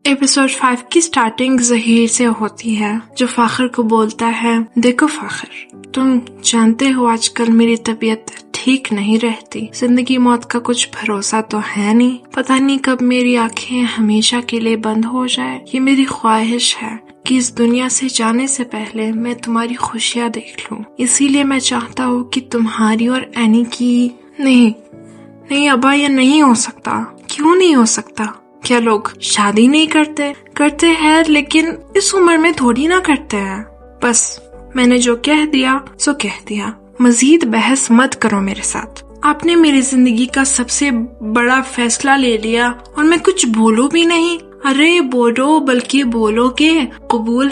Episode 5 की starting Zaheer से होती है, जो फाखर को बोलता है, देखो फाखर, तुम जानते हो आजकल मेरी तबीयत ठीक नहीं रहती। जिंदगी मौत का कुछ भरोसा तो है नहीं। पता नहीं कब मेरी आंखें हमेशा के लिए बंद हो जाए। ये मेरी ख्वाहिश है कि इस दुनिया से जाने से पहले मैं तुम्हारी खुशियाँ देख लूं। इसीलिए मैं चाहता हूँ कि तुम्हारी और एनी की नहीं अब्बा, ये नहीं हो सकता। क्यों नहीं हो सकता? क्या लोग शादी नहीं करते हैं, लेकिन इस उम्र में थोड़ी ना करते हैं। बस मैंने जो कह दिया सो कह दिया। मजीद बहस मत करो मेरे साथ। आपने मेरी जिंदगी का सबसे बड़ा फैसला ले लिया और मैं कुछ बोलूं भी नहीं। अरे बोलो, बल्कि बोलोगे कबूल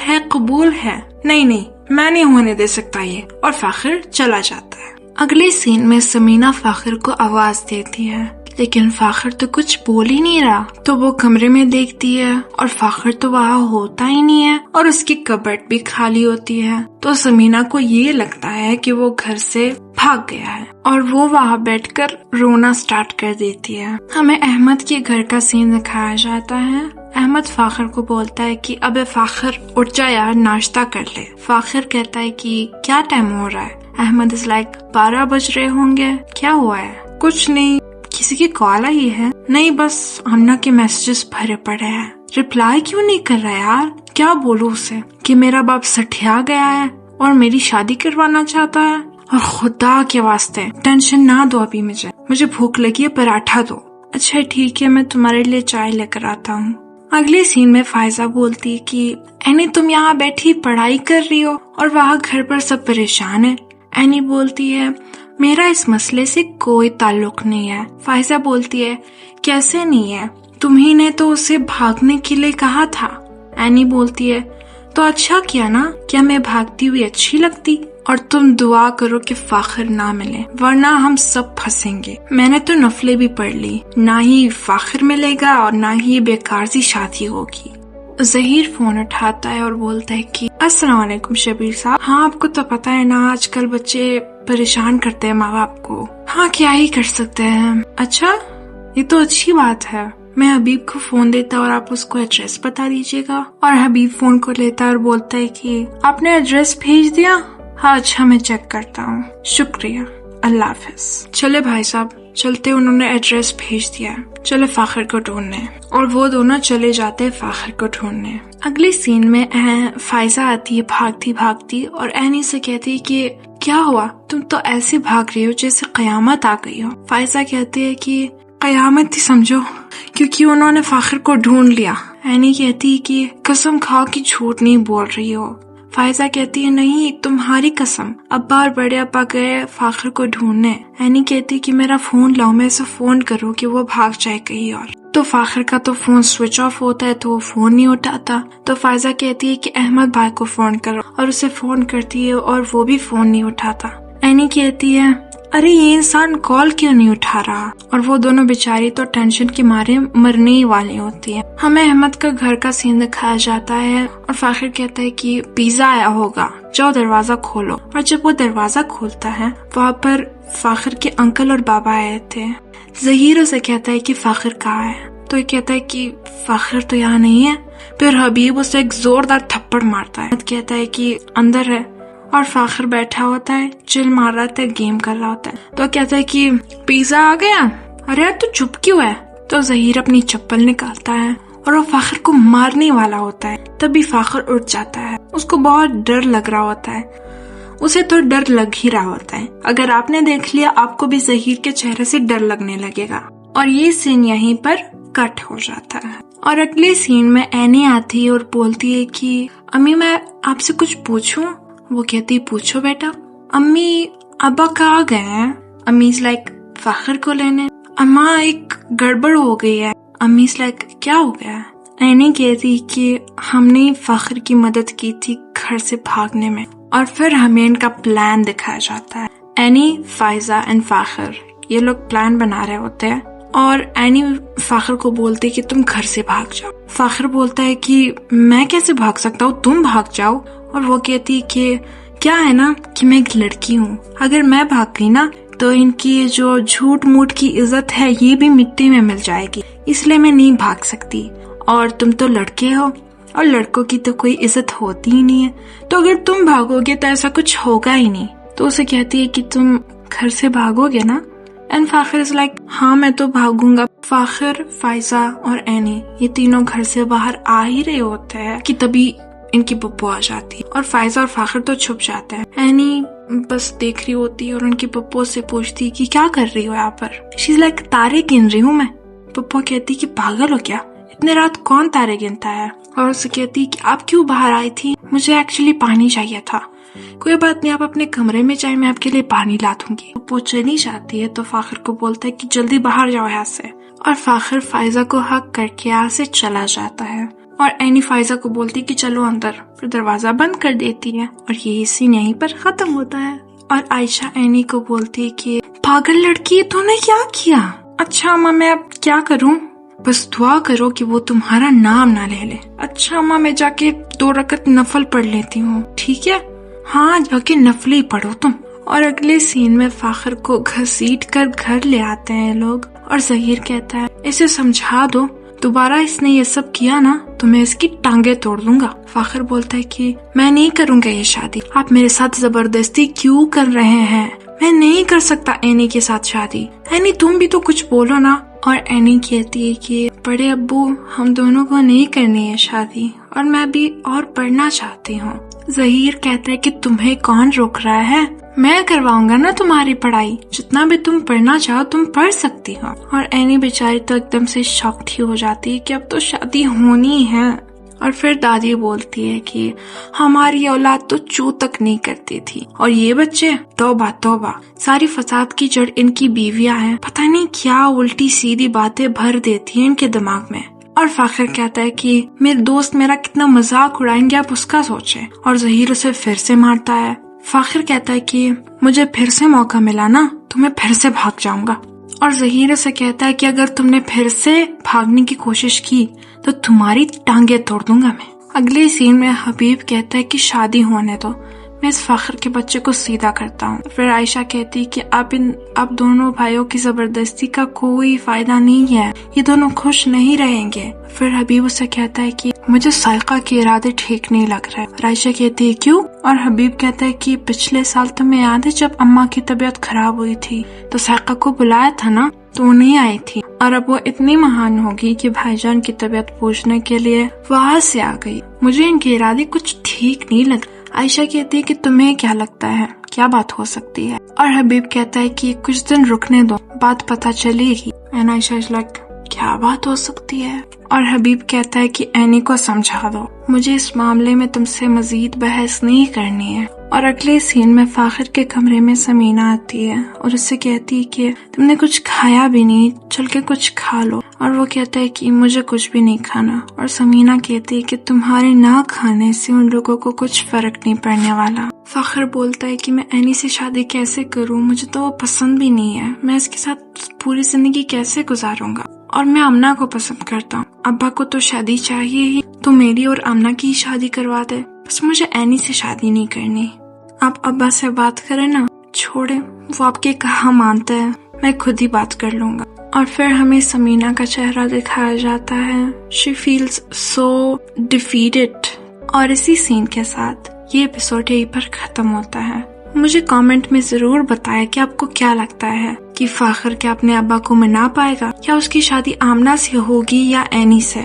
है। नहीं, मैं नहीं होने दे सकता ये। और फाखर चला जाता है। अगले सीन में समीना फाखर को आवाज देती है, लेकिन फाखर तो कुछ बोल ही नहीं रहा। तो वो कमरे में देखती है और फाखर तो वहाँ होता ही नहीं है और उसकी कबर्ड भी खाली होती है। तो समीना को ये लगता है कि वो घर से भाग गया है और वो वहाँ बैठकर रोना स्टार्ट कर देती है। हमें अहमद के घर का सीन दिखाया जाता है। अहमद फाखर को बोलता है कि अबे फाखर उठ जा यार, नाश्ता कर ले। फाखर कहता है कि क्या टाइम हो रहा है? अहमद इज लाइक 12 बज रहे होंगे। क्या हुआ है? कुछ नहीं, किसी की कॉल आई है? नहीं, बस अन्ना के मैसेजेस भरे पड़े हैं। रिप्लाई क्यों नहीं कर रहा यार? क्या बोलूं उसे कि मेरा बाप सठिया गया है और मेरी शादी करवाना चाहता है? और खुदा के वास्ते टेंशन ना दो अभी, मुझे भूख लगी है, पराठा दो। अच्छा ठीक है, मैं तुम्हारे लिए चाय लेकर आता हूँ। अगले सीन में फायजा बोलती है कि एनी तुम यहाँ बैठी पढ़ाई कर रही हो और वहाँ घर पर सब परेशान है। एनी बोलती है मेरा इस मसले से कोई ताल्लुक नहीं है। फायजा बोलती है कैसे नहीं है? तुम्ही ने तो उसे भागने के लिए कहा था। एनी बोलती है तो अच्छा किया ना, क्या मैं भागती हुई अच्छी लगती? और तुम दुआ करो कि फाखर ना मिले, वरना हम सब फंसेंगे। मैंने तो नफले भी पढ़ ली, ना ही फाखर मिलेगा और ना ही बेकार सी शादी होगी। ज़हीर फोन उठाता है और बोलता है कि अस्सलाम वालेकुम शबीर साहब। हाँ, आपको तो पता है ना आजकल बच्चे परेशान करते हैं माँ बाप को। हाँ, क्या ही कर सकते हैं। अच्छा, ये तो अच्छी बात है। मैं हबीब को फोन देता और आप उसको एड्रेस बता दीजिएगा। और हबीब फोन को लेता और बोलता है कि आपने एड्रेस भेज दिया? हाँ अच्छा, मैं चेक करता हूँ, शुक्रिया, अल्लाह हाफिज। चले भाई साहब चलते, उन्होंने एड्रेस भेज दिया, चले फाखर को ढूंढने। और वो दोनों चले जाते फाखर को ढूंढने। अगले सीन में फायजा आती है भागती और एनी से कहती है कि क्या हुआ, तुम तो ऐसे भाग रही हो जैसे कयामत आ गई हो। फायजा कहती है कि कयामत ही समझो, क्योंकि उन्होंने फाखर को ढूंढ लिया। एनी कहती है कि कसम खाओ कि झूठ नहीं बोल रही हो। फायजा कहती है नहीं, तुम्हारी कसम। अब्बा और बड़े अब्बा गए फाखर को ढूंढने। एनी कहती कि मेरा फोन लाओ, मैं उसे फोन करूँ कि वो भाग जाए कहीं और। तो फाखर का तो फोन स्विच ऑफ होता है तो वो फोन नहीं उठाता। तो फायजा कहती है कि अहमद भाई को फोन करो और उसे फोन करती है और वो भी फोन नहीं उठाता। एनी कहती है अरे ये इंसान कॉल क्यों नहीं उठा रहा? और वो दोनों बेचारी तो टेंशन के मारे मरने ही वाली होती है। हमें अहमद का घर का सीन दिखाया जाता है और फाखर कहता है कि पिज्जा आया होगा, जाओ दरवाजा खोलो। और जब वो दरवाजा खोलता है वहाँ पर फाखर के अंकल और बाबा आए थे। ज़हीर उसे कहता है कि फाखर कहाँ है? तो ये कहता है कि फाखर तो यहाँ नहीं है। फिर हबीब उसे एक जोरदार थप्पड़ मारता है। कहता है कि अंदर है। और फाखर बैठा होता है, चिल मार रहा था, गेम कर रहा होता है। तो कहता है कि पिज्जा आ गया। अरे यार तू चुप क्यों है? तो ज़हीर अपनी चप्पल निकालता है और वो फाखर को मारने वाला होता है। तभी फाखर उठ जाता है। उसको बहुत डर लग रहा होता है। उसे तो डर लग ही रहा होता है। अगर आपने देख लिया आपको भी ज़हीर के चेहरे से डर लगने लगेगा। और ये सीन यहीं पर कट हो जाता है। और अगले सीन में एनी आती है और बोलती है कि अम्मी मैं आपसे कुछ पूछूं? वो कहती पूछो बेटा। अम्मी अब्बा कहाँ गए हैं? अम्मी इज लाइक फाखर को लेने। अम्मा एक गड़बड़ हो गई है। अम्मी इज लाइक क्या हो गया? एनी कहती कि हमने फाखर की मदद की थी घर से भागने में। और फिर हमें इनका प्लान दिखाया जाता है। एनी, फायजा एंड फाखर ये लोग प्लान बना रहे होते हैं। और एनी फाखर को बोलती है कि तुम घर से भाग जाओ। फाखर बोलता है कि मैं कैसे भाग सकता हूँ, तुम भाग जाओ। और वो कहती कि क्या है ना कि मैं एक लड़की हूँ, अगर मैं भाग गई ना तो इनकी जो झूठ मूठ की इज्जत है ये भी मिट्टी में मिल जाएगी, इसलिए मैं नहीं भाग सकती। और तुम तो लड़के हो और लड़कों की तो कोई इज्जत होती ही नहीं है, तो अगर तुम भागोगे तो ऐसा कुछ होगा ही नहीं। तो उसे कहती है कि तुम घर से भागोगे ना? एंड फाखिर इज लाइक हाँ मैं तो भागूंगा। फाखिर, फाइजा और एनी ये तीनों घर से बाहर आ ही रहे होते हैं कि तभी इनकी पप्पू आ जाती है और फाइजा और फाखिर तो छुप जाते हैं। एनी बस देख रही होती है और उनकी पप्पू से पूछती कि क्या कर रही हो यहाँ पर? शी इज लाइक तारे गिन रही हूँ मैं। पप्पू कहती कि पागल हो क्या, इतने रात कौन तारे गिनता है? और उसे कहती कि आप क्यों बाहर आई थी? मुझे एक्चुअली पानी चाहिए था। कोई बात नहीं, आप अपने कमरे में जाए, मैं आपके लिए पानी ला दूंगी। वो चली जाती है तो फाखिर को बोलता है कि जल्दी बाहर जाओ यहाँ से, और फाखिर फाइजा को हक करके यहाँ से चला जाता है। और एनी फाइजा को बोलती कि चलो अंदर, फिर दरवाजा बंद कर देती है और यही सीन यहीं पर खत्म होता है। और आयशा एनी को बोलती है कि पागल लड़की तूने क्या किया? अच्छा अम्मा मैं अब क्या करूँ? बस दुआ करो कि वो तुम्हारा नाम ना ले ले। अच्छा अम्मा मैं जाके 2 रकत नफल पढ़ लेती हूँ, ठीक है? हाँ जाके नफली पढ़ो तुम। और अगले सीन में फाखिर को घसीट कर घर ले आते हैं लोग और जहीर कहता है इसे समझा दो, दोबारा इसने ये सब किया ना तो मैं इसकी टांगे तोड़ दूंगा। फाखिर बोलता है कि मैं नहीं करूंगा ये शादी, आप मेरे साथ जबरदस्ती क्यों कर रहे हैं? मैं नहीं कर सकता एनी के साथ शादी। एनी तुम भी तो कुछ बोलो ना। और एनी कहती है कि बड़े अब्बू हम दोनों को नहीं करनी है शादी और मैं भी और पढ़ना चाहती हूँ। जहीर कहता है कि तुम्हें कौन रोक रहा है, मैं करवाऊंगा ना तुम्हारी पढ़ाई, जितना भी तुम पढ़ना चाहो तुम पढ़ सकती हो। और एनी बेचारी तो एकदम से शॉक्ड ही हो जाती है कि अब तो शादी होनी है। और फिर दादी बोलती है कि हमारी औलाद तो चू तक नहीं करती थी और ये बच्चे तौबा तौबा, सारी फसाद की जड़ इनकी बीवियां हैं, पता नहीं क्या उल्टी सीधी बातें भर देती हैं इनके दिमाग में। और फाखिर कहता है कि मेरे दोस्त मेरा कितना मजाक उड़ाएंगे आप उसका सोचें। और जहीर उसे फिर से मारता है। फाखिर कहता है कि मुझे फिर से मौका मिला ना तो मैं फिर से भाग जाऊंगा। और जहीर से कहता है कि अगर तुमने फिर से भागने की कोशिश की तो तुम्हारी टांगे तोड़ दूंगा मैं। अगले सीन में हबीब कहता है कि शादी होने दो, मैं इस फाखिर के बच्चे को सीधा करता हूँ। फिर आयशा कहती है कि अब दोनों भाइयों की जबरदस्ती का कोई फायदा नहीं है, ये दोनों खुश नहीं रहेंगे। फिर हबीब उसे कहता है कि मुझे साइका के इरादे ठीक नहीं लग रहे। आयशा कहती है क्यों? और हबीब कहता है कि पिछले साल तुम्हें याद है जब अम्मा की तबीयत खराब हुई थी तो साइका को बुलाया था ना, तो वो नहीं आई थी और अब वो इतनी महान होगी कि भाईजान की तबीयत पूछने के लिए वहाँ से आ गई। मुझे इनके इरादे कुछ ठीक नहीं लग। आयशा कहती है कि तुम्हें क्या लगता है क्या बात हो सकती है? और हबीब कहता है कि कुछ दिन रुकने दो, बात पता चलेगी। एंड आयशा इज लाइक क्या बात हो सकती है? और हबीब कहता है कि एनी को समझा दो, मुझे इस मामले में तुमसे मजीद बहस नहीं करनी है। और अगले सीन में फाखिर के कमरे में समीना आती है और उससे कहती है कि तुमने कुछ खाया भी नहीं, चल के कुछ खा लो। और वो कहता है कि मुझे कुछ भी नहीं खाना। और समीना कहती है कि तुम्हारे ना खाने से उन लोगों को कुछ फर्क नहीं पड़ने वाला। फाखिर बोलता है कि मैं एनी से शादी कैसे करूं, मुझे तो वो पसंद भी नहीं है, मैं इसके साथ पूरी जिंदगी कैसे गुजारूंगा। और मैं आमना को पसंद करता हूँ, अब्बा को तो शादी चाहिए ही, तो मेरी और आमना की शादी करवा दे, बस मुझे एनी से शादी नहीं करनी। आप अब्बा से बात करें ना, छोड़े, वो आपके कहा मानते हैं, मैं खुद ही बात कर लूंगा। और फिर हमें समीना का चेहरा दिखाया जाता है, शी फील्स सो डिफीटेड। और इसी सीन के साथ ये एपिसोड यहीं पर खत्म होता है। मुझे कमेंट में जरूर बताएं कि आपको क्या लगता है कि फाखिर क्या अपने अब्बा को मना पाएगा या उसकी शादी आमना से होगी या एनी से।